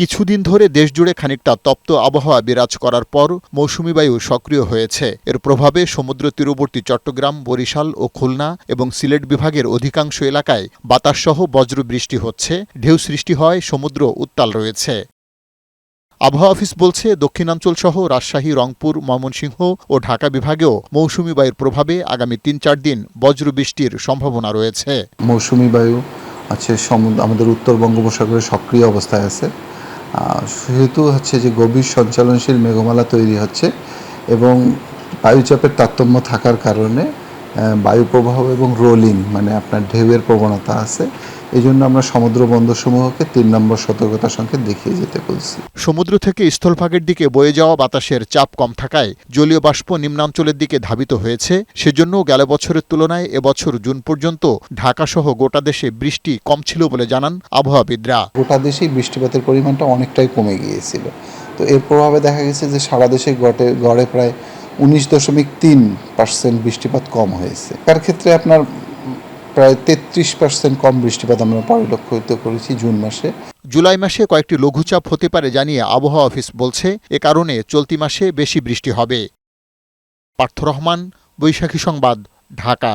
কিছুদিন ধরে দেশজুড়ে খানিকটা তপ্ত আবহাওয়া বিরাজ করার পর মৌসুমী বায়ু সক্রিয় হয়েছে। এর প্রভাবে সমুদ্র তীরবর্তী চট্টগ্রাম, বরিশাল ও খুলনা এবং সিলেট বিভাগের অধিকাংশ এলাকায় বাতাসসহ বজ্রবৃষ্টি হচ্ছে, ঢেউ সৃষ্টি হয়, সমুদ্র উত্তাল রয়েছে। আবহাওয়া অফিস বলছে, দক্ষিণাঞ্চলসহ রাজশাহী, রংপুর, ময়মনসিংহ ও ঢাকা বিভাগেও মৌসুমী বায়ুর প্রভাবে আগামী ৩-৪ দিন বজ্রবৃষ্টির সম্ভাবনা রয়েছে। মৌসুমী বায়ু আমাদের উত্তর বঙ্গোপসাগরে সক্রিয় অবস্থায় আছে, সেহেতু যে গভীর সঞ্চালনশীল মেঘমালা তৈরি হচ্ছে এবং বায়ুচাপের তারতম্য থাকার কারণে বায়ুপ্রবাহ এবং রোলিং আপনার ঢেউয়ের প্রবণতা আছে। এই জন্য আমরা সমুদ্র বন্দরসমূহকে ৩ নম্বর সতর্কতা সংকেত দেখিয়ে যেতে বলছি। সমুদ্র থেকে স্থলভাগের দিকে বয়ে যাওয়া বাতাসের চাপ কম থাকায় জলীয় বাষ্প নিম্নাঞ্চলের দিকে ধাবিত হয়েছে। সেজন্য গেল বছরের তুলনায় এবছর জুন পর্যন্ত ঢাকাসহ গোটা দেশে বৃষ্টি কম ছিল বলে জানান আবহাওয়াবিদরা। গোটা দেশেই বৃষ্টিপাতের পরিমাণটা অনেকটাই কমে গিয়েছিল। তো এর প্রভাবে দেখা গেছে যে সারা দেশে গড়ে প্রায় 19.3% বৃষ্টিপাত কম হয়েছে। তার ক্ষেত্রে আপনার প্রায় 33% কম বৃষ্টিপাত আমরা পরিলক্ষিত করেছি জুন মাসে। জুলাই মাসে কয়েকটি লঘুচাপ হতে পারে জানিয়ে আবহাওয়া অফিস বলছে, এ কারণে চলতি মাসে বেশি বৃষ্টি হবে। পার্থ রহমান, বৈশাখী সংবাদ, ঢাকা।